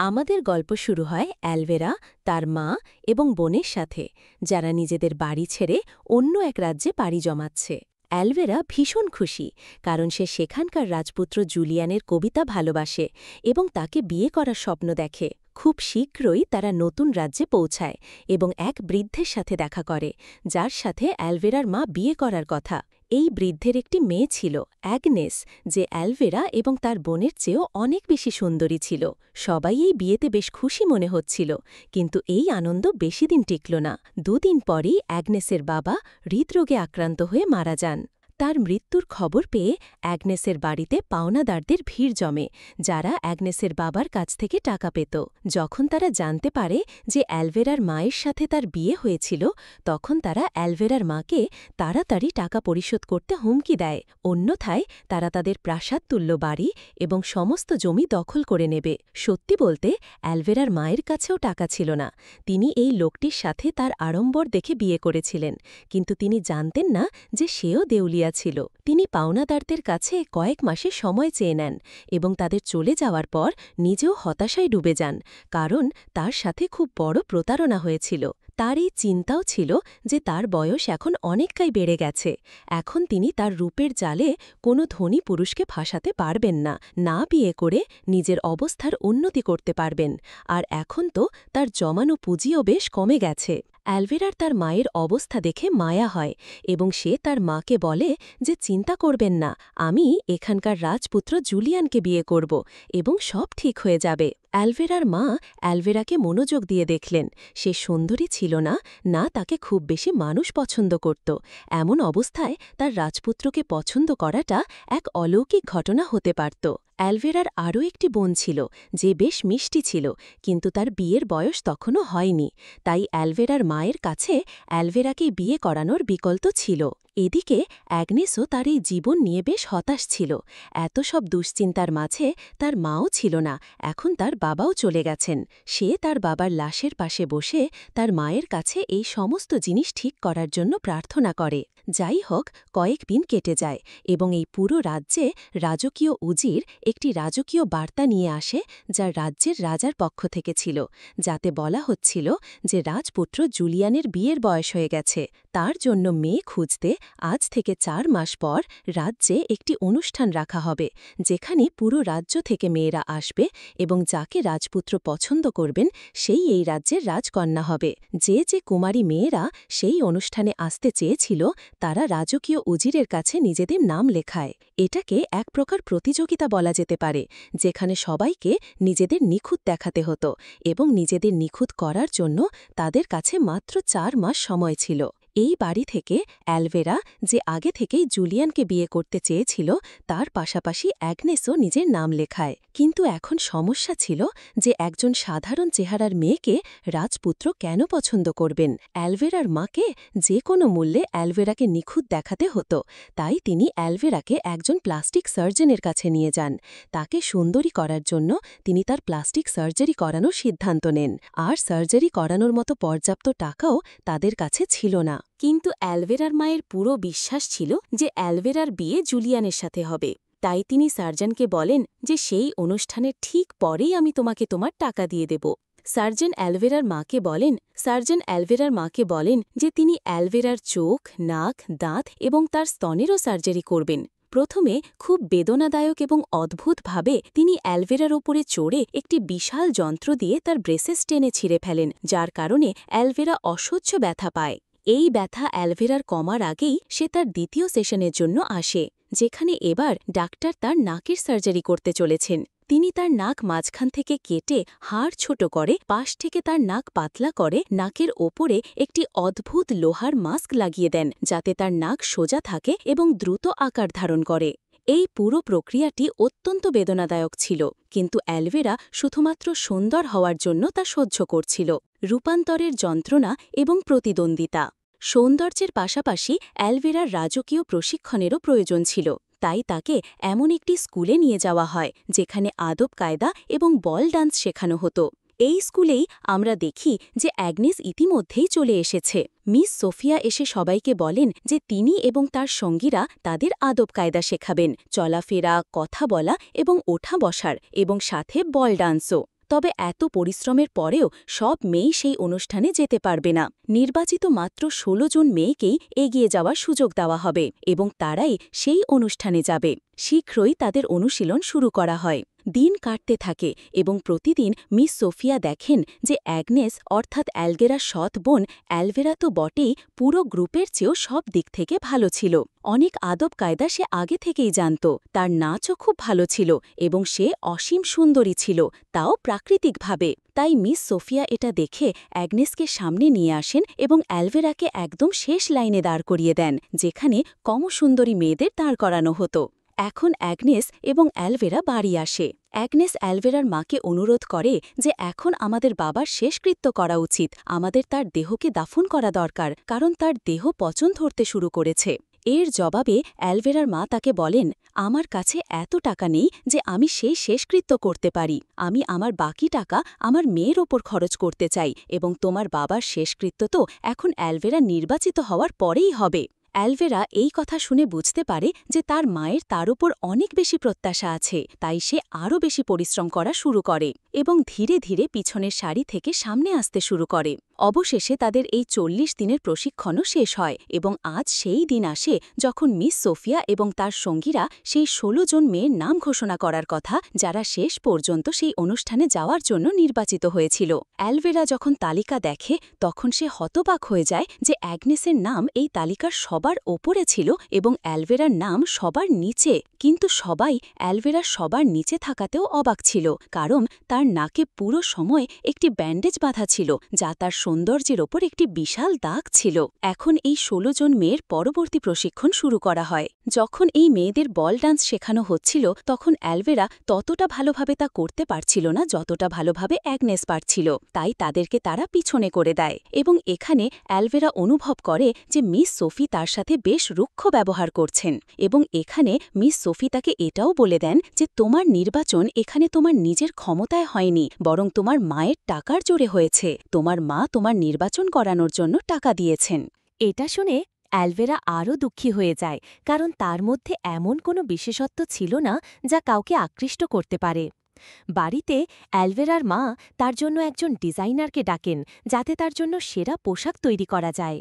আমাদের গল্প শুরু হয় অ্যালভেরা, তার মা এবং বোনের সাথে, যারা নিজেদের বাড়ি ছেড়ে অন্য এক রাজ্যে পাড়ি জমাচ্ছে। অ্যালভেরা ভীষণ খুশি, কারণ সে সেখানকার রাজপুত্র জুলিয়ানের কবিতা ভালোবাসে এবং তাকে বিয়ে করার স্বপ্ন দেখে। খুব শীঘ্রই তারা নতুন রাজ্যে পৌঁছায় এবং এক বৃদ্ধের সাথে দেখা করে, যার সাথে অ্যালভেরার মা বিয়ে করার কথা। এই বৃদ্ধের একটি মেয়ে ছিল, অ্যাগনেস, যে অ্যালভেরা এবং তার বোনের চেয়েও অনেক বেশি সুন্দরী ছিল। সবাই এই বিয়েতে বেশ খুশি মনে হচ্ছিল, কিন্তু এই আনন্দ বেশি দিন টিকল না। দুদিন পরই অ্যাগনেসের বাবা হৃদরোগে আক্রান্ত হয়ে মারা যান। তার মৃত্যুর খবর পেয়ে অ্যাগনেসের বাড়িতে পাওনাদারদের ভিড় জমে, যারা অ্যাগনেসের বাবার কাছ থেকে টাকা পেত। যখন তারা জানতে পারে যে অ্যালভেরার মায়ের সাথে তার বিয়ে হয়েছিল, তখন তারা অ্যালভেরার মাকে তাড়াতাড়ি টাকা পরিশোধ করতে হুমকি দেয়, অন্যথায় তারা তাদের প্রাসাদতুল্য বাড়ি এবং সমস্ত জমি দখল করে নেবে। সত্যি বলতে অ্যালভেরার মায়ের কাছেও টাকা ছিল না। তিনি এই লোকটির সাথে তার আড়ম্বর দেখে বিয়ে করেছিলেন, কিন্তু তিনি জানতেন না যে সেও দেউলিয়া ছিল। তিনি পাওনাদারদের কাছে কয়েক মাসে সময় চেয়ে নেন এবং তাদের চলে যাওয়ার পর নিজেও হতাশায় ডুবে যান, কারণ তার সাথে খুব বড় প্রতারণা হয়েছিল। তার এই চিন্তাও ছিল যে তার বয়স এখন অনেকটাই বেড়ে গেছে। এখন তিনি তার রূপের জালে কোনো ধনী পুরুষকে ফাঁসাতে পারবেন না, না বিয়ে করে নিজের অবস্থার উন্নতি করতে পারবেন। আর এখন তো তার জমানো পুঁজিও বেশ কমে গেছে। অ্যালভেরার তার মায়ের অবস্থা দেখে মায়া হয় এবং সে তার মাকে বলে যে চিন্তা করবেন না, আমি এখানকার রাজপুত্র জুলিয়ানকে বিয়ে করব এবং সব ঠিক হয়ে যাবে। অ্যালভেরার মা অ্যালভেরাকে মনোযোগ দিয়ে দেখলেন। সে সুন্দরী ছিল না, না তাকে খুব বেশি মানুষ পছন্দ করত। এমন অবস্থায় তার রাজপুত্রকে পছন্দ করাটা এক অলৌকিক ঘটনা হতে পারত। অ্যালভেরার আরও একটি বোন ছিল, যে বেশ মিষ্টি ছিল, কিন্তু তার বিয়ের বয়স তখনও হয়নি। তাই অ্যালভেরার মায়ের কাছে অ্যালভেরাকে বিয়ে করানোর বিকল্প ছিল। এদিকে অ্যাগনেসও তার এই জীবন নিয়ে বেশ হতাশ ছিল। এত সব দুশ্চিন্তার মাঝে তার মাও ছিল না, এখন তার বাবাও চলে গেছেন। সে তার বাবার লাশের পাশে বসে তার মায়ের কাছে এই সমস্ত জিনিস ঠিক করার জন্য প্রার্থনা করে। যাই হোক, কয়েকদিন কেটে যায় এবং এই পুরো রাজ্যে রাজকীয় উজির একটি রাজকীয় বার্তা নিয়ে আসে, যা রাজ্যের রাজার পক্ষ থেকে ছিল, যাতে বলা হচ্ছিল যে রাজপুত্র জুলিয়ানের বিয়ের বয়স হয়ে গেছে। তার জন্য মেয়ে খুঁজতে আজ থেকে 4 মাস পর রাজ্যে একটি অনুষ্ঠান রাখা হবে, যেখানে পুরো রাজ্য থেকে মেয়েরা আসবে এবং যাকে রাজপুত্র পছন্দ করবেন সেই এই রাজ্যের রাজকন্যা হবে। যে যে কুমারী মেয়েরা সেই অনুষ্ঠানে আসতে চেয়েছিল, তারা রাজকীয় উজিরের কাছে নিজেদের নাম লেখায়। এটাকে এক প্রকার প্রতিযোগিতা বলা যেতে পারে, যেখানে সবাইকে নিজেদের নিখুঁত দেখাতে হতো এবং নিজেদের নিখুঁত করার জন্য তাদের কাছে মাত্র 4 মাস সময় ছিল। এই বাড়ি থেকে অ্যালভেরা, যে আগে থেকেই জুলিয়ানকে বিয়ে করতে চেয়েছিল, তার পাশাপাশি অ্যাগনেসও নিজের নাম লেখায়। কিন্তু এখন সমস্যা ছিল যে একজন সাধারণ চেহারার মেয়েকে রাজপুত্র কেন পছন্দ করবেন। অ্যালভেরার মাকে যে কোনো মূল্যে অ্যালভেরাকে নিখুঁত দেখাতে হতো, তাই তিনি অ্যালভেরাকে একজন প্লাস্টিক সার্জনের কাছে নিয়ে যান। তাকে সুন্দরী করার জন্য তিনি তার প্লাস্টিক সার্জারি করানোর সিদ্ধান্ত নেন, আর সার্জারি করানোর মতো পর্যাপ্ত টাকাও তাদের কাছে ছিল না। কিন্তু অ্যালভেরার মায়ের পুরো বিশ্বাস ছিল যে অ্যালভেরার বিয়ে জুলিয়ানের সাথে হবে। তাই তিনি সার্জনকে বলেন যে সেই অনুষ্ঠানের ঠিক পরেই আমি তোমাকে তোমার টাকা দিয়ে দেব। সার্জন অ্যালভেরার মাকে বলেন যে তিনি অ্যালভেরার চোখ, নাক, দাঁত এবং তার স্তনেরও সার্জারি করবেন। প্রথমে খুব বেদনাদায়ক এবং অদ্ভুতভাবে তিনি অ্যালভেরার ওপরে চড়ে একটি বিশাল যন্ত্র দিয়ে তার ব্রেসেস টেনে ছিঁড়ে ফেলেন, যার কারণে অ্যালভেরা অসহ্য ব্যথা পায়। এই ব্যথা অ্যালভেরার কমার আগেই সে তার দ্বিতীয় সেশনের জন্য আসে, যেখানে এবার ডাক্তার তার নাকের সার্জারি করতে চলেছেন। তিনি তার নাক মাঝখান থেকে কেটে হাড় ছোট করে, পাশ থেকে তার নাক পাতলা করে নাকের ওপরে একটি অদ্ভুত লোহার মাস্ক লাগিয়ে দেন, যাতে তার নাক সোজা থাকে এবং দ্রুত আকার ধারণ করে। এই পুরো প্রক্রিয়াটি অত্যন্ত বেদনাদায়ক ছিল, কিন্তু অ্যালভেরা শুধুমাত্র সুন্দর হওয়ার জন্য তা সহ্য করছিল। রূপান্তরের যন্ত্রণা এবং প্রতিদ্বন্দ্বিতা। সৌন্দর্যের পাশাপাশি অ্যালভেরার রাজকীয় প্রশিক্ষণেরও প্রয়োজন ছিল, তাই তাকে এমন একটি স্কুলে নিয়ে যাওয়া হয় যেখানে আদব কায়দা এবং বল ডান্স শেখানো হতো। এই স্কুলেই আমরা দেখি যে অ্যাগনেস ইতিমধ্যেই চলে এসেছে। মিস সোফিয়া এসে সবাইকে বলেন যে তিনি এবং তার সঙ্গীরা তাদের আদব কায়দা শেখাবেন, চলাফেরা, কথা বলা এবং ওঠা বসার, এবং সাথে বল ডান্সও। তবে এত পরিশ্রমের পরেও সব মেয়েই সেই অনুষ্ঠানে যেতে পারবে না। নির্বাচিত মাত্র ১৬ জন মেয়েকেই এগিয়ে যাওয়ার সুযোগ দেওয়া হবে এবং তারাই সেই অনুষ্ঠানে যাবে। শীঘ্রই তাদের অনুশীলন শুরু করা হয়। দিন কাটতে থাকে এবং প্রতিদিন মিস সোফিয়া দেখেন যে অ্যাগনেস অর্থাৎ অ্যালগেরার সৎ বোন অ্যালভেরা তো বটেই, পুরো গ্রুপের চেয়েও সব দিক থেকে ভালো ছিল। অনেক আদব কায়দা সে আগে থেকেই জানত, তার নাচও খুব ভালো ছিল এবং সে অসীম সুন্দরী ছিল, তাও প্রাকৃতিকভাবে। তাই মিস সোফিয়া এটা দেখে অ্যাগনেসকে সামনে নিয়ে আসেন এবং অ্যালভেরাকে একদম শেষ লাইনে দাঁড় করিয়ে দেন, যেখানে কম সুন্দরী মেয়েদের দাঁড় করানো হতো। এখন অ্যাগনেস এবং অ্যালভেরা বাড়ি আসে। অ্যাগনেস অ্যালভেরার মাকে অনুরোধ করে যে এখন আমাদের বাবার শেষকৃত্য করা উচিত, আমাদের তার দেহকে দাফন করা দরকার, কারণ তার দেহ পচন ধরতে শুরু করেছে। এর জবাবে অ্যালভেরার মা তাকে বলেন, আমার কাছে এত টাকা নেই যে আমি সেই শেষকৃত্য করতে পারি। আমি আমার বাকি টাকা আমার মেয়ের ওপর খরচ করতে চাই এবং তোমার বাবার শেষকৃত্য তো এখন অ্যালভেরা নির্বাচিত হওয়ার পরেই হবে। অ্যালভেরা এই কথা শুনে বুঝতে পারে যে তার মায়ের তার উপর অনেক বেশি প্রত্যাশা আছে, তাই সে আরও বেশি পরিশ্রম করা শুরু করে এবং ধীরে ধীরে পিছনের সারি থেকে সামনে আসতে শুরু করে। অবশেষে তাদের এই ৪০ দিনের প্রশিক্ষণও শেষ হয় এবং আজ সেই দিন আসে যখন মিস সোফিয়া এবং তার সঙ্গীরা সেই ১৬ জন মেয়ের নাম ঘোষণা করার কথা, যারা শেষ পর্যন্ত সেই অনুষ্ঠানে যাওয়ার জন্য নির্বাচিত হয়েছিল। অ্যালভেরা যখন তালিকা দেখে তখন সে হতবাক হয়ে যায় যে অ্যাগনেসের নাম এই তালিকার সবার ওপরে ছিল এবং অ্যালভেরার নাম সবার নিচে। কিন্তু সবাই অ্যালভেরার সবার নিচে থাকাতেও অবাক ছিল, কারণ তার নাকে পুরো সময় একটি ব্যান্ডেজ বাঁধা ছিল, যা তার সৌন্দর্যের ওপর একটি বিশাল দাগ ছিল। এখন এই ১৬ জন মেয়ের পরবর্তী প্রশিক্ষণ শুরু করা হয়। যখন এই মেয়েদের বল ডান্স শেখানো হচ্ছিল তখন অ্যালভেরা ততটা ভালোভাবে তা করতে পারছিল না যতটা ভালোভাবে অ্যাগনেস পারছিল, তাই তাদেরকে তারা পিছনে করে দেয় এবং এখানে অ্যালভেরা অনুভব করে যে মিস সোফি তার সাথে বেশ রুক্ষ ব্যবহার করছেন এবং এখানে মিস সোফি তাকে এটাও বলে দেন যে তোমার নির্বাচন এখানে তোমার নিজের ক্ষমতায় হয়নি, বরং তোমার মায়ের টাকার জোরে হয়েছে। তোমার মা তোমার নির্বাচন করানোর জন্য টাকা দিয়েছেন। এটা শুনে অ্যালভেরা আরও দুঃখী হয়ে যায়, কারণ তার মধ্যে এমন কোনো বিশেষত্ব ছিল না যা কাউকে আকৃষ্ট করতে পারে। বাড়িতে অ্যালভেরার মা তার জন্য একজন ডিজাইনারকে ডাকেন, যাতে তার জন্য সেরা পোশাক তৈরি করা যায়।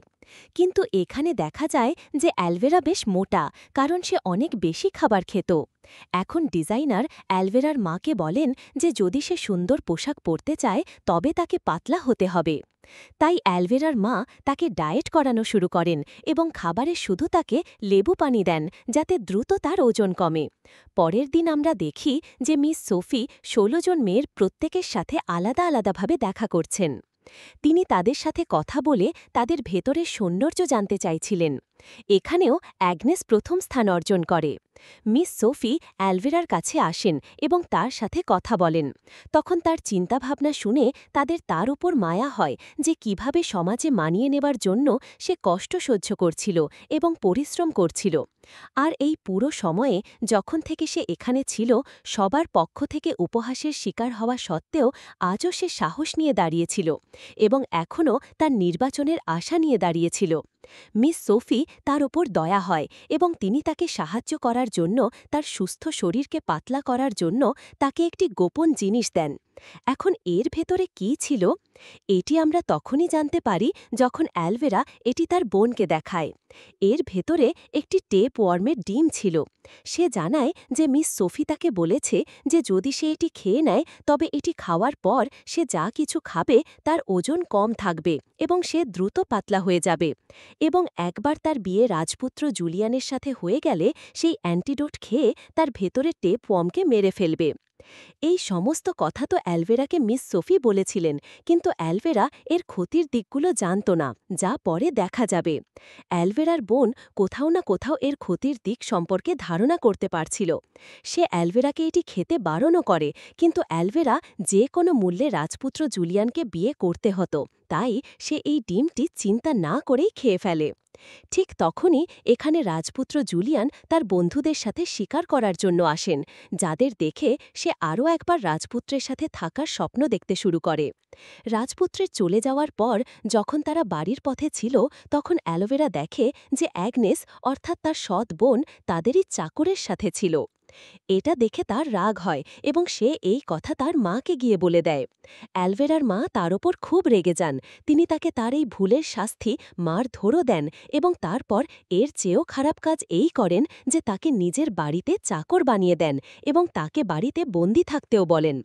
কিন্তু এখানে দেখা যায় যে অ্যালভেরা বেশ মোটা, কারণ সে অনেক বেশি খাবার খেত। এখন ডিজাইনার অ্যালভেরার মাকে বলেন যে যদি সে সুন্দর পোশাক পরতে চায় তবে তাকে পাতলা হতে হবে। তাই অ্যালভেরার মা তাকে ডায়েট করানো শুরু করেন এবং খাবারে শুধু তাকে লেবু পানি দেন, যাতে দ্রুত তার ওজন কমে। পরের দিন আমরা দেখি যে মিস সোফি ১৬ জন মেয়ের প্রত্যেকের সাথে আলাদা আলাদাভাবে দেখা করছেন। তিনি তাদের সাথে কথা বলে তাদের ভেতরের সৌন্দর্য জানতে চাইছিলেন। এখানেও অ্যাগনেস প্রথম স্থান অর্জন করে। মিস সোফি অ্যালভেরার কাছে আসেন এবং তার সাথে কথা বলেন। তখন তার চিন্তাভাবনা শুনে তাদের তার উপর মায়া হয় যে কিভাবে সমাজে মানিয়ে নেবার জন্য সে কষ্ট সহ্য করছিল এবং পরিশ্রম করছিল। আর এই পুরো সময়ে যখন থেকে সে এখানে ছিল, সবার পক্ষ থেকে উপহাসের শিকার হওয়া সত্ত্বেও আজও সে সাহস নিয়ে দাঁড়িয়েছিল এবং এখনও তার নির্বাচনের আশা নিয়ে দাঁড়িয়েছিল। মিস সোফি তার ওপর দয়া হয় এবং তিনি তাকে সাহায্য করার জন্য, তার সুস্থ শরীরকে পাতলা করার জন্য তাকে একটি গোপন জিনিস দেন। এখন এর ভেতরে কী ছিল, এটি আমরা তখনই জানতে পারি যখন অ্যালভেরা এটি তার বোনকে দেখায়। এর ভেতরে একটি টেপ ওয়ার্মের ডিম ছিল। সে জানায় যে মিস সোফি তাকে বলেছে যে যদি সে এটি খেয়ে নেয় তবে এটি খাওয়ার পর সে যা কিছু খাবে তার ওজন কম থাকবে এবং সে দ্রুত পাতলা হয়ে যাবে, এবং একবার তার বিয়ে রাজপুত্র জুলিয়ানের সাথে হয়ে গেলে সেই অ্যান্টিডোট খেয়ে তার ভেতরে টেপ ওয়ার্মকে মেরে ফেলবে। এই সমস্ত কথা তো অ্যালভেরাকে মিস সোফি বলেছিলেন, কিন্তু অ্যালভেরা এর ক্ষতির দিকগুলো জানত না, যা পরে দেখা যাবে। অ্যালভেরার বোন কোথাও না কোথাও এর ক্ষতির দিক সম্পর্কে ধারণা করতে পারছিল। সে অ্যালভেরাকে এটি খেতে বারণও করে, কিন্তু অ্যালভেরা যে কোনো মূল্যে রাজপুত্র জুলিয়ানকে বিয়ে করতে হতো, তাই সে এই ডিমটি চিন্তা না করেই খেয়ে ফেলে। ঠিক তখনই এখানে রাজপুত্র জুলিয়ান তার বন্ধুদের সাথে শিকার করার জন্য আসেন, যাদের দেখে সে আরও একবার রাজপুত্রের সাথে থাকার স্বপ্ন দেখতে শুরু করে। রাজপুত্রের চলে যাওয়ার পর যখন তারা বাড়ির পথে ছিল, তখন অ্যালোভেরা দেখে যে অ্যাগনেস অর্থাৎ তার সৎ বোন তাদেরই চাকরের সাথে ছিল। এটা দেখে তার রাগ হয় এবং সে এই কথা তার মাকে গিয়ে বলে দেয়। অ্যালভেরার মা তার ওপর খুব রেগে যান। তিনি তাকে তার এই ভুলের শাস্তি মারধরও দেন এবং তারপর এর চেয়েও খারাপ কাজ এই করেন যে তাকে নিজের বাড়িতে চাকর বানিয়ে দেন এবং তাকে বাড়িতে বন্দি থাকতেও বলেন।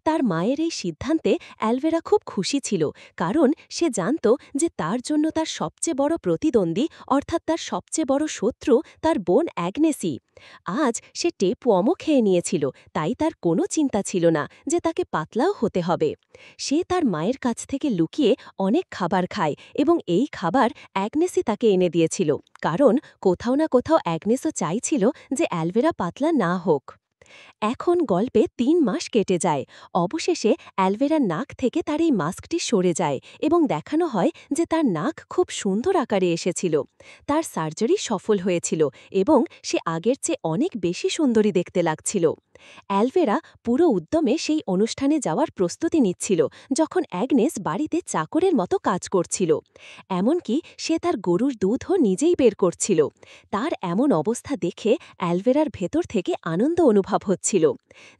তার মায়ের এই সিদ্ধান্তে অ্যালভেরা খুব খুশি ছিল, কারণ সে জানত যে তার জন্য তার সবচেয়ে বড় প্রতিদ্বন্দ্বী অর্থাৎ তার সবচেয়ে বড় শত্রু তার বোন অ্যাগনেসই। আজ সে টেপওয়ামও খেয়ে নিয়েছিল, তাই তার কোনো চিন্তা ছিল না যে তাকে পাতলাও হতে হবে। সে তার মায়ের কাছ থেকে লুকিয়ে অনেক খাবার খায় এবং এই খাবার অ্যাগনেসই তাকে এনে দিয়েছিল, কারণ কোথাও না কোথাও অ্যাগনেসও চাইছিল যে অ্যালভেরা পাতলা না হোক। এখন গল্পে ৩ মাস কেটে যায়। অবশেষে অ্যালভেরার নাক থেকে তার এই মাস্কটি সরে যায় এবং দেখানো হয় যে তার নাক খুব সুন্দর আকারে এসেছিল। তার সার্জারি সফল হয়েছিল এবং সে আগের চেয়ে অনেক বেশি সুন্দরী দেখতে লাগছিল। অ্যালভেরা পুরো উদ্যমে সেই অনুষ্ঠানে যাওয়ার প্রস্তুতি নিচ্ছিল, যখন অ্যাগনেস বাড়িতে চাকরের মতো কাজ করছিল। এমনকি সে তার গরুর দুধও নিজেই বের করছিল। তার এমন অবস্থা দেখে অ্যালভেরার ভেতর থেকে আনন্দ অনুভব হচ্ছিল।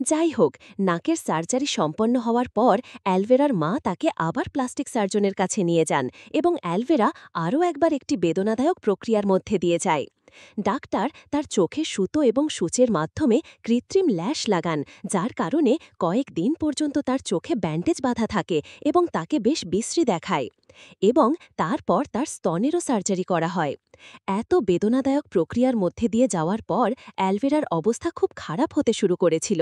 যাই হোক, নাকের সার্জারি সম্পন্ন হওয়ার পর অ্যালভেরার মা তাকে আবার প্লাস্টিক সার্জনের কাছে নিয়ে যান এবং অ্যালভেরা আরও একবার একটি বেদনাদায়ক প্রক্রিয়ার মধ্যে দিয়ে যায়। ডাক্তার তার চোখে সুতো এবং সূচের মাধ্যমে কৃত্রিম ল্যাশ লাগান, যার কারণে কয়েকদিন পর্যন্ত তার চোখে ব্যান্ডেজ বাঁধা থাকে এবং তাকে বেশ বিশ্রী দেখায়। এবং তারপর তার স্তনেরও সার্জারি করা হয়। এত বেদনাদায়ক প্রক্রিয়ার মধ্যে দিয়ে যাওয়ার পর অ্যালভেরার অবস্থা খুব খারাপ হতে শুরু করেছিল।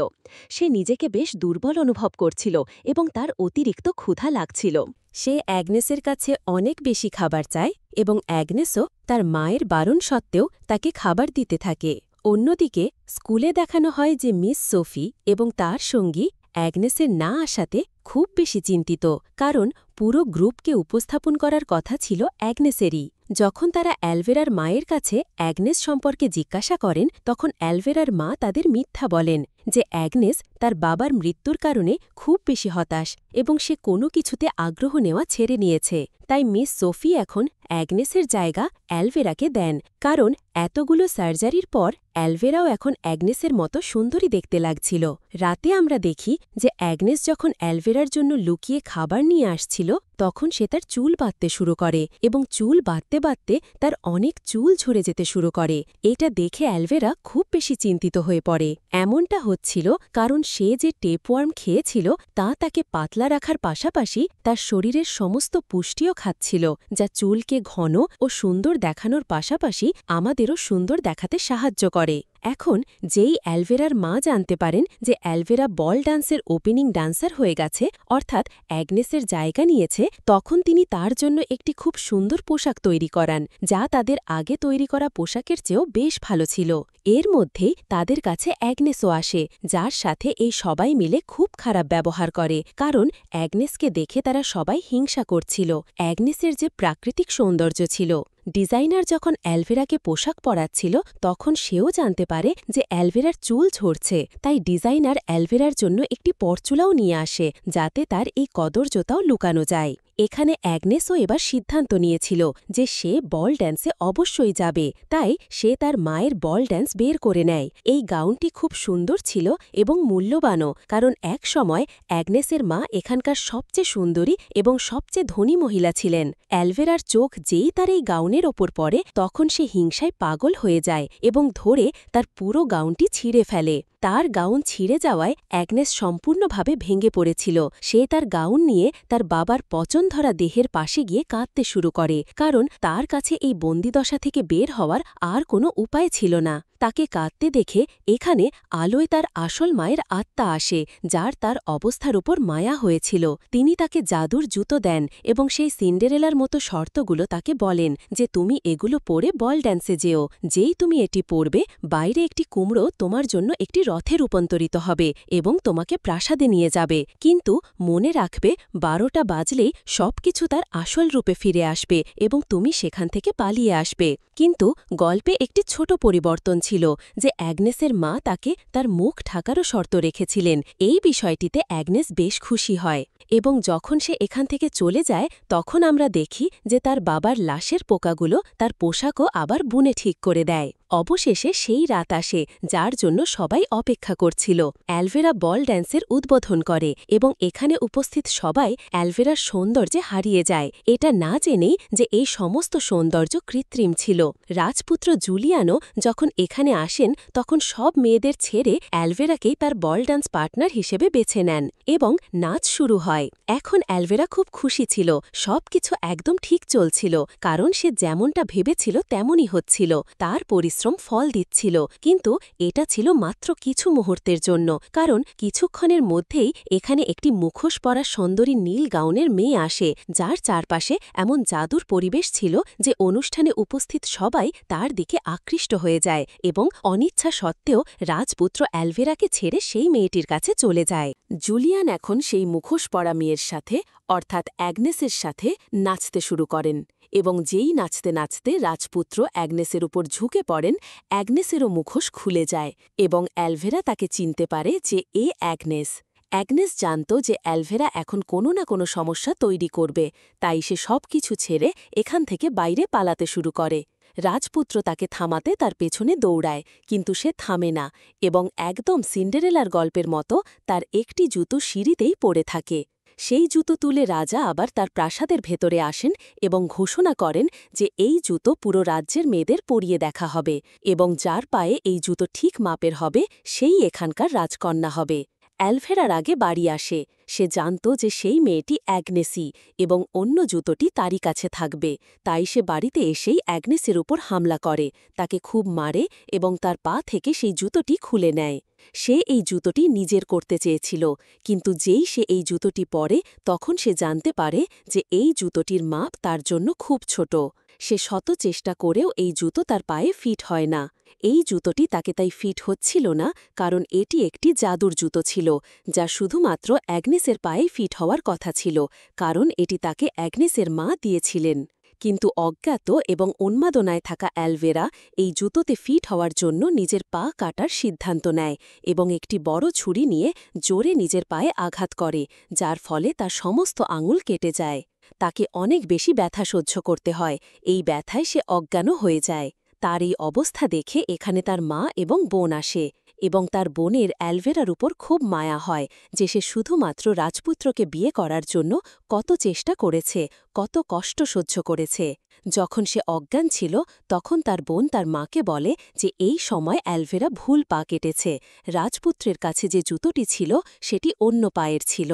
সে নিজেকে বেশ দুর্বল অনুভব করছিল এবং তার অতিরিক্ত ক্ষুধা লাগছিল। সে অ্যাগনেসের কাছে অনেক বেশি খাবার চায় এবং অ্যাগনেসও তার মায়ের বারণ সত্ত্বেও তাকে খাবার দিতে থাকে। অন্যদিকে স্কুলে দেখানো হয় যে মিস সোফি এবং তার সঙ্গী অ্যাগনেসের না আসাতে খুব বেশি চিন্তিত, কারণ পুরো গ্রুপকে উপস্থাপন করার কথা ছিল অ্যাগনেসেরই। যখন তারা অ্যালভেরার মায়ের কাছে অ্যাগনেস সম্পর্কে জিজ্ঞাসা করেন, তখন অ্যালভেরার মা তাদের মিথ্যা বলেন যে অ্যাগনেস তার বাবার মৃত্যুর কারণে খুব বেশি হতাশ এবং সে কোনো কিছুতে আগ্রহ নেওয়া ছেড়ে নিয়েছে। তাই মিস সোফি এখন অ্যাগনেসের জায়গা অ্যালভেরাকে দেন, কারণ এতগুলো সার্জারির পর অ্যালভেরাও এখন অ্যাগনেসের মতো সুন্দরী দেখতে লাগছিল। রাতে আমরা দেখি যে অ্যাগনেস যখন অ্যালভেরার জন্য লুকিয়ে খাবার নিয়ে আসছিল, তখন সে তার চুল বাঁধতে শুরু করে এবং চুল বাঁধতে বাঁধতে তার অনেক চুল ঝরে যেতে শুরু করে। এটা দেখে অ্যালভেরা খুব বেশি চিন্তিত হয়ে পড়ে। এমনটা হচ্ছিল কারণ সে যে টেপওয়ার্ম খেয়েছিল তা তাকে পাতলা রাখার পাশাপাশি তার শরীরের সমস্ত পুষ্টিও খাচ্ছিল, যা চুলকে ঘন ও সুন্দর দেখানোর পাশাপাশি আমাদেরও সুন্দর দেখাতে সাহায্য করে। এখন যেই অ্যালভেরার মা জানতে পারেন যে অ্যালভেরা বল ডান্সের ওপেনিং ডান্সার হয়ে গেছে, অর্থাৎ অ্যাগনেসের জায়গা নিয়েছে, তখন তিনি তার জন্য একটি খুব সুন্দর পোশাক তৈরি করান, যা তাদের আগে তৈরি করা পোশাকের চেয়েও বেশ ভালো ছিল। এর মধ্যেই তাদের কাছে অ্যাগনেসও আসে, যার সাথে এই সবাই মিলে খুব খারাপ ব্যবহার করে, কারণ অ্যাগনেসকে দেখে তারা সবাই হিংসা করছিল। অ্যাগনেসের যে প্রাকৃতিক সৌন্দর্য ছিল। ডিজাইনার যখন অ্যালভেরাকে পোশাক পরাচ্ছিল, তখন সেও জানতে পারে যে অ্যালভেরার চুল ঝরছে, তাই ডিজাইনার অ্যালভেরার জন্য একটি পরচুলাও নিয়ে আসে, যাতে তার এই কদর্যতাও লুকানো যায়। এখানে অ্যাগনেসও এবার সিদ্ধান্ত নিয়েছিল যে সে বল ড্যান্সে অবশ্যই যাবে, তাই সে তার মায়ের বল ড্যান্স বের করে নেয়। এই গাউনটি খুব সুন্দর ছিল এবং মূল্যবানও, কারণ এক সময় অ্যাগনেসের মা এখানকার সবচেয়ে সুন্দরী এবং সবচেয়ে ধনী মহিলা ছিলেন। অ্যালভেরার চোখ যেই তার এই গাউনের ওপর পড়ে, তখন সে হিংসায় পাগল হয়ে যায় এবং ধরে তার পুরো গাউনটি ছিঁড়ে ফেলে। তার গাউন ছিঁড়ে যাওয়ায় অ্যাগনেস সম্পূর্ণভাবে ভেঙে পড়েছিল। সে তার গাউন নিয়ে তার বাবার পচনধরা দেহের পাশে গিয়ে কাঁদতে শুরু করে, কারণ তার কাছে এই বন্দিদশা থেকে বের হওয়ার আর কোনো উপায় ছিল না। তাকে কাঁদতে দেখে এখানে আলোয় তার আসল মায়ের আত্মা আসে, যার তার অবস্থার উপর মায়া হয়েছিল। তিনি তাকে জাদুর জুতো দেন এবং সেই সিন্ডারেলার মতো শর্তগুলো তাকে বলেন যে তুমি এগুলো পরে বল ড্যান্সে যেও। যেই তুমি এটি পরবে, বাইরে একটি কুমড়ো তোমার জন্য একটি রথে রূপান্তরিত হবে এবং তোমাকে প্রাসাদে নিয়ে যাবে, কিন্তু মনে রাখবে 12টা বাজলেই সবকিছু তার আসল রূপে ফিরে আসবে এবং তুমি সেখান থেকে পালিয়ে আসবে। কিন্তু গল্পে একটি ছোট পরিবর্তন ছিল যে অ্যাগনেসের মা তাকে তার মুখ ঢাকারও শর্ত রেখেছিলেন। এই বিষয়টিতে অ্যাগনেস বেশ খুশি হয় এবং যখন সে এখান থেকে চলে যায়, তখন আমরা দেখি যে তার বাবার লাশের পোকাগুলো তার পোশাকও আবার বুনে ঠিক করে দেয়। অবশেষে সেই রাত আসে যার জন্য সবাই অপেক্ষা করছিল। অ্যালভেরা বল ড্যান্সের উদ্বোধন করে এবং এখানে উপস্থিত সবাই অ্যালভেরার সৌন্দর্যে হারিয়ে যায়, এটা না জেনেই যে এই সমস্ত সৌন্দর্য কৃত্রিম ছিল। রাজপুত্র জুলিয়ানো যখন এখানে আসেন তখন সব মেয়েদের ছেড়ে অ্যালভেরাকেই তার বল ডান্স পার্টনার হিসেবে বেছে নেন এবং নাচ শুরু হয়। এখন অ্যালভেরা খুব খুশি ছিল, সবকিছু একদম ঠিক চলছিল, কারণ সে যেমনটা ভেবেছিল তেমনই হচ্ছিল, তার পরিশ্রম ফল দিচ্ছিল। কিন্তু এটা ছিল মাত্র কিছু মুহূর্তের জন্য, কারণ কিছুক্ষণের মধ্যেই এখানে একটি মুখোশ পরা সুন্দরী নীল গাউনের মেয়ে আসে, যার চারপাশে এমন জাদুর পরিবেশ ছিল যে অনুষ্ঠানে উপস্থিত সবাই তার দিকে আকৃষ্ট হয়ে যায় এবং অনিচ্ছা সত্ত্বেও রাজপুত্র অ্যালভেরাকে ছেড়ে সেই মেয়েটির কাছে চলে যায়। জুলিয়ান এখন সেই মুখোশ পরা মেয়ের সাথে অর্থাৎ অ্যাগনেসের সাথে নাচতে শুরু করেন এবং যেই নাচতে নাচতে রাজপুত্র অ্যাগনেসের উপর ঝুঁকে পড়েন, অ্যাগনেসেরও মুখোশ খুলে যায় এবং অ্যালভেরা তাকে চিনতে পারে যে এ অ্যাগনেস। অ্যাগনেস জানত যে অ্যালভেরা এখন কোনো না কোনো সমস্যা তৈরি করবে, তাই সে সব কিছু ছেড়ে এখান থেকে বাইরে পালাতে শুরু করে। রাজপুত্র তাকে থামাতে তার পেছনে দৌড়ায়, কিন্তু সে থামে না এবং একদম সিন্ডারেলার গল্পের মতো তার একটি জুতো সিঁড়িতেই পড়ে থাকে। সেই জুতো তুলে রাজা আবার তার প্রাসাদের ভেতরে আসেন এবং ঘোষণা করেন যে এই জুতো পুরো রাজ্যের মেয়েদের পরিয়ে দেখা হবে এবং যার পায়ে এই জুতো ঠিক মাপের হবে সেই এখানকার রাজকন্যা হবে। অ্যালভেরার আগে বাড়ি আসে, সে জানত যে সেই মেয়েটি অ্যাগনেসি এবং অন্য জুতোটি তারই কাছে থাকবে, তাই সে বাড়িতে এসেই অ্যাগনেসের উপর হামলা করে, তাকে খুব মারে এবং তার পা থেকে সেই জুতোটি খুলে নেয়। সে এই জুতোটি নিজের করতে চেয়েছিল, কিন্তু যেই সে এই জুতোটি পরে তখন সে জানতে পারে যে এই জুতোটির মাপ তার জন্য খুব ছোট। সে শত চেষ্টা করেও এই জুতো তার পায়ে ফিট হয় না। এই জুতোটি তাকে তাই ফিট হচ্ছিল না, কারণ এটি একটি জাদুর জুতো ছিল, যা শুধুমাত্র অ্যাগনেসের পায়ে ফিট হওয়ার কথা ছিল, কারণ এটি তাকে অ্যাগনেসের মা দিয়েছিলেন। কিন্তু অজ্ঞাত এবং উন্মাদনায় থাকা অ্যালভেরা এই জুতোতে ফিট হওয়ার জন্য নিজের পা কাটার সিদ্ধান্ত নেয় এবং একটি বড় ছুরি নিয়ে জোরে নিজের পায়ে আঘাত করে, যার ফলে তার সমস্ত আঙুল কেটে যায়। তাকে অনেক বেশি ব্যথা সহ্য করতে হয়, এই ব্যথায় সে অজ্ঞানও হয়ে যায়। তার এই অবস্থা দেখে এখানে তার মা এবং বোন আসে এবং তার বোনের অ্যালভেরার উপর খুব মায়া হয় যে সে শুধুমাত্র রাজপুত্রকে বিয়ে করার জন্য কত চেষ্টা করেছে, কত কষ্ট সহ্য করেছে। যখন সে অজ্ঞান ছিল তখন তার বোন তার মাকে বলে যে এই সময় অ্যালভেরা ভুল পা কেটেছে, রাজপুত্রের কাছে যে জুতোটি ছিল সেটি অন্য পায়ের ছিল।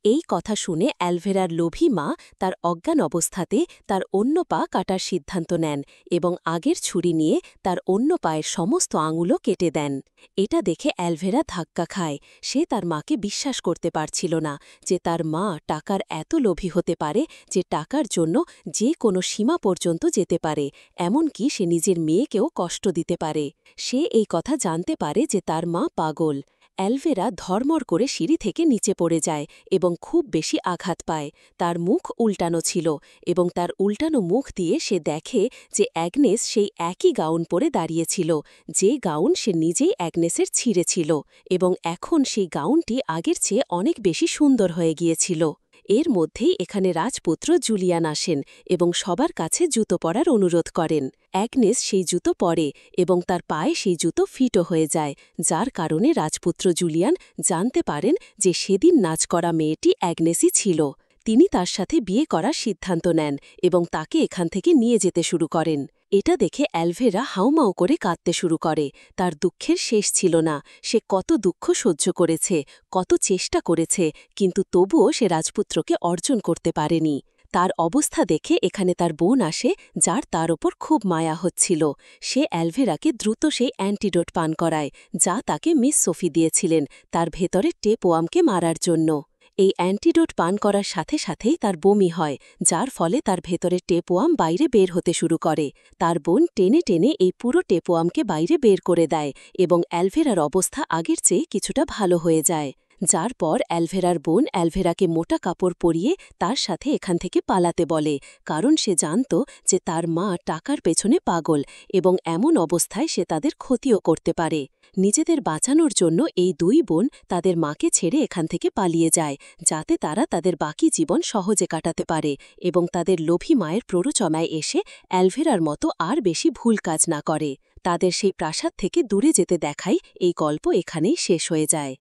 এই কথা শুনে অ্যালভেরার লোভী মা তার অজ্ঞান অবস্থাতে তার অন্য পা কাটার সিদ্ধান্ত নেন এবং আগের ছুরি নিয়ে তার অন্য পায়ের সমস্ত আঙুলও কেটে দেন। এটা দেখে অ্যালভেরা ধাক্কা খায়, সে তার মাকে বিশ্বাস করতে পারছিল না যে তার মা টাকার এত লোভী হতে পারে যে টাকার জন্য যে কোনো সীমা পর্যন্ত যেতে পারে, এমনকি সে নিজের মেয়েকেও কষ্ট দিতে পারে। সে এই কথা জানতে পারে যে তার মা পাগল। অ্যালভেরা ধর্মর করে সিঁড়ি থেকে নিচে পড়ে যায় এবং খুব বেশি আঘাত পায়। তার মুখ উল্টানো ছিল এবং তার উল্টানো মুখ দিয়ে সে দেখে যে অ্যাগনেস সেই একই গাউন পরে দাঁড়িয়েছিল, যে গাউন সে নিজেই অ্যাগনেসের ছিঁড়েছিল, এবং এখন সেই গাউনটি আগের চেয়ে অনেক বেশি সুন্দর হয়ে গিয়েছিল। এর মধ্যেই এখানে রাজপুত্র জুলিয়ান আসেন এবং সবার কাছে জুতো পরার অনুরোধ করেন। অ্যাগনেস সেই জুতো পরে এবং তার পায়ে সেই জুতো ফিটও হয়ে যায়, যার কারণে রাজপুত্র জুলিয়ান জানতে পারেন যে সেদিন নাচ করা মেয়েটি অ্যাগনেসই ছিল। তিনি তার সাথে বিয়ে করার সিদ্ধান্ত নেন এবং তাকে এখান থেকে নিয়ে যেতে শুরু করেন। এটা দেখে অ্যালভেরা হাউমাউ করে কাঁদতে শুরু করে, তার দুঃখের শেষ ছিল না। সে কত দুঃখ সহ্য করেছে, কত চেষ্টা করেছে, কিন্তু তবুও সে রাজপুত্রকে অর্জন করতে পারেনি। তার অবস্থা দেখে এখানে তার বোন আসে, যার তার ওপর খুব মায়া হচ্ছিল। সে অ্যালভেরাকে দ্রুত সেই অ্যান্টিডোট পান করায়, যা তাকে মিস সোফি দিয়েছিলেন তার ভেতরে টেপওয়ামকে মারার জন্য। এই অ্যান্টিডোট পান করার সাথে সাথেই তার বমি হয়, যার ফলে তার ভেতরে টেপওয়াম বাইরে বের হতে শুরু করে। তার বোন টেনে টেনে এই পুরো টেপওয়ামকে বাইরে বের করে দেয় এবং অ্যালভেরার অবস্থা আগের চেয়ে কিছুটা ভালো হয়ে যায়। যার পর অ্যালভেরার বোন অ্যালভেরাকে মোটা কাপড় পরিয়ে তার সাথে এখান থেকে পালাতে বলে, কারণ সে জানত যে তার মা টাকার পেছনে পাগল এবং এমন অবস্থায় সে তাদের ক্ষতিও করতে পারে। নিজেদের বাঁচানোর জন্য এই দুই বোন তাদের মাকে ছেড়ে এখান থেকে পালিয়ে যায়, যাতে তারা তাদের বাকি জীবন সহজে কাটাতে পারে এবং তাদের লোভী মায়ের প্ররোচনায় এসে অ্যালভেরার মতো আর বেশি ভুল কাজ না করে। তাদের সেই প্রাসাদ থেকে দূরে যেতে দেখাই এই গল্প এখানেই শেষ হয়ে যায়।